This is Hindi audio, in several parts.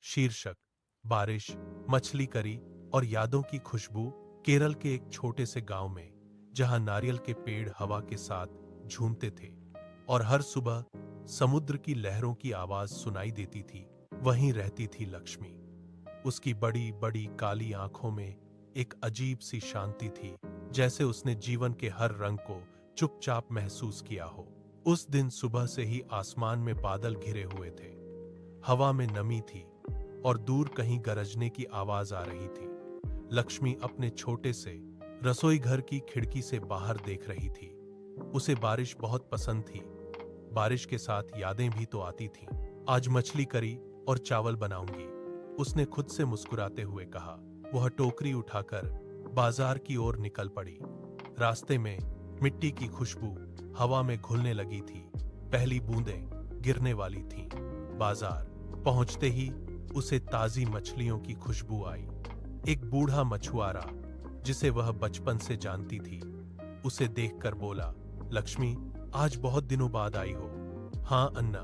शीर्षक बारिश, मछली करी और यादों की खुशबू। केरल के एक छोटे से गांव में, जहां नारियल के पेड़ हवा के साथ झूमते थे और हर सुबह समुद्र की लहरों की आवाज सुनाई देती थी, वहीं रहती थी लक्ष्मी। उसकी बड़ी बड़ी काली आंखों में एक अजीब सी शांति थी, जैसे उसने जीवन के हर रंग को चुपचाप महसूस किया हो। उस दिन सुबह से ही आसमान में बादल घिरे हुए थे, हवा में नमी थी और दूर कहीं गरजने की आवाज आ रही थी। लक्ष्मी अपने छोटे से रसोई घर की खिड़की से बाहर देख रही थी। उसे बारिश बहुत पसंद थी। बारिश के साथ यादें भी तो आती थीं। आज मछली करी और चावल बनाऊंगी, उसने खुद से मुस्कुराते हुए कहा। वह टोकरी उठाकर बाजार की ओर निकल पड़ी। रास्ते में मिट्टी की खुशबू हवा में घुलने लगी थी, पहली बूंदें गिरने वाली थीं। बाजार पहुंचते ही उसे ताजी मछलियों की खुशबू आई। एक बूढ़ा मछुआरा, जिसे वह बचपन से जानती थी, उसे देखकर बोला, लक्ष्मी, आज बहुत दिनों बाद आई हो। हाँ अन्ना,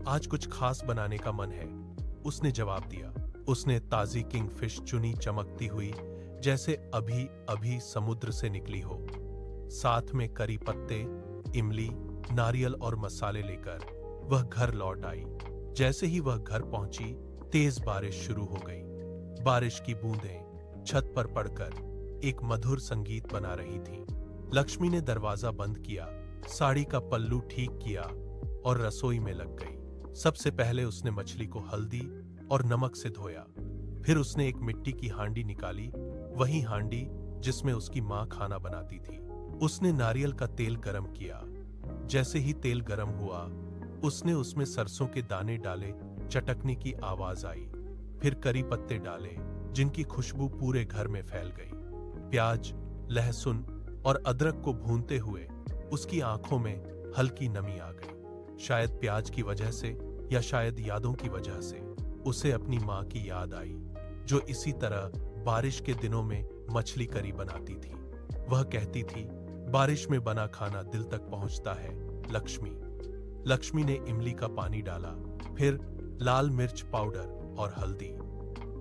आज कुछ खास बनाने का मन है, उसने जवाब दिया। उसने ताजी किंगफिश चुनी, चमकती हुई जैसे अभी अभी समुद्र से निकली हो। साथ में करी पत्ते, इमली, नारियल और मसाले लेकर वह घर लौट आई। जैसे ही वह घर पहुंची, तेज बारिश शुरू हो गई। बारिश की बूंदें छत पर पड़कर एक मधुर संगीत बना रही थीं। लक्ष्मी ने दरवाजा बंद किया, साड़ी का पल्लू ठीक किया और रसोई में लग गई। सबसे पहले उसने मछली को हल्दी और नमक से धोया। फिर उसने एक मिट्टी की हांडी निकाली, वही हांडी जिसमें उसकी मां खाना बनाती थी। उसने नारियल का तेल गरम किया। जैसे ही तेल गरम हुआ, उसने उसमें सरसों के दाने डाले, चटकने की आवाज आई। फिर करी पत्ते डाले, जिनकी खुशबू पूरे घर में फैल गई। प्याज, लहसुन और अदरक को भूनते हुए उसकी आंखों में हल्की नमी आ गई। शायद प्याज की वजह से या शायद यादों की वजह से उसे अपनी मां की याद आई, जो इसी तरह बारिश के दिनों में मछली करी बनाती थी। वह कहती थी, बारिश में बना खाना दिल तक पहुंचता है लक्ष्मी। लक्ष्मी ने इमली का पानी डाला, फिर लाल मिर्च पाउडर और हल्दी।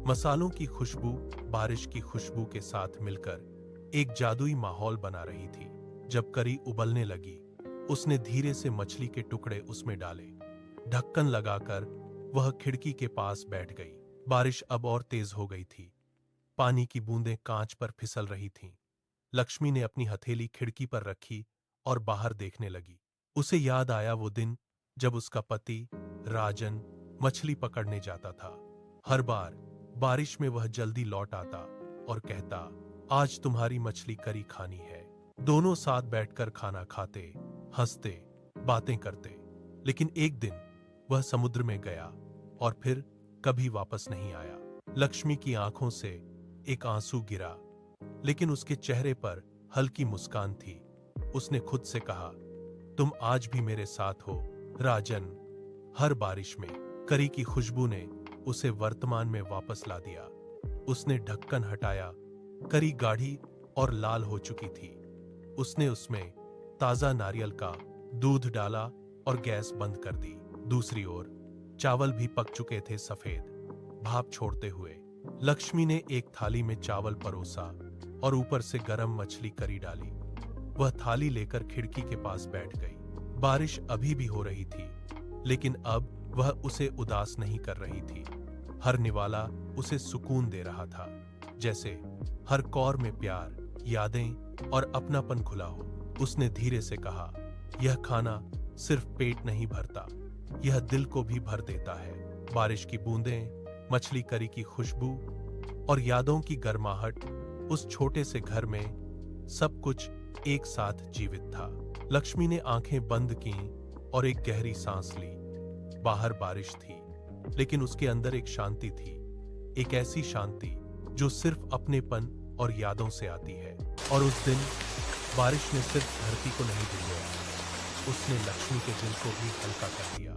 मसालों की खुशबू बारिश की खुशबू के साथ मिलकर एक जादुई माहौल बना रही थी। जब करी उबलने लगी, उसने धीरे से मछली के टुकड़े उसमें डाले। ढक्कन लगाकर वह खिड़की के पास बैठ गई। बारिश अब और तेज हो गई थी। पानी की बूंदें कांच पर फिसल रही थीं। लक्ष्मी ने अपनी हथेली खिड़की पर रखी और बाहर देखने लगी। उसे याद आया वो दिन जब उसका पति राजन मछली पकड़ने जाता था। हर बार बारिश में वह जल्दी लौट आता और कहता, आज तुम्हारी मछली करी खानी है। दोनों साथ बैठकर खाना खाते, हंसते, बातें करते। लेकिन एक दिन वह समुद्र में गया और फिर कभी वापस नहीं आया। लक्ष्मी की आंखों से एक आंसू गिरा, लेकिन उसके चेहरे पर हल्की मुस्कान थी। उसने खुद से कहा, तुम आज भी मेरे साथ हो राजन। हर बारिश में करी की खुशबू ने उसे वर्तमान में वापस ला दिया। उसने ढक्कन हटाया, करी गाढ़ी और लाल हो चुकी थी। उसने उसमें ताजा नारियल का दूध डाला और गैस बंद कर दी। दूसरी ओर चावल भी पक चुके थे, सफेद भाप छोड़ते हुए। लक्ष्मी ने एक थाली में चावल परोसा और ऊपर से गरम मछली करी डाली। वह थाली लेकर खिड़की के पास बैठ गई। बारिश अभी भी हो रही थी, लेकिन अब वह उसे उदास नहीं कर रही थी। हर निवाला उसे सुकून दे रहा था, जैसे हर कौर में प्यार, यादें और अपनापन घुला हो। उसने धीरे से कहा, यह खाना सिर्फ पेट नहीं भरता, यह दिल को भी भर देता है। बारिश की बूंदें, मछली करी की खुशबू और यादों की गर्माहट, उस छोटे से घर में सब कुछ एक साथ जीवित था। लक्ष्मी ने आंखें बंद कीं और एक गहरी सांस ली। बाहर बारिश थी, लेकिन उसके अंदर एक शांति थी, एक ऐसी शांति जो सिर्फ अपनेपन और यादों से आती है। और उस दिन बारिश ने सिर्फ धरती को नहीं भिगोया, उसने लक्ष्मी के दिल को भी हल्का कर दिया।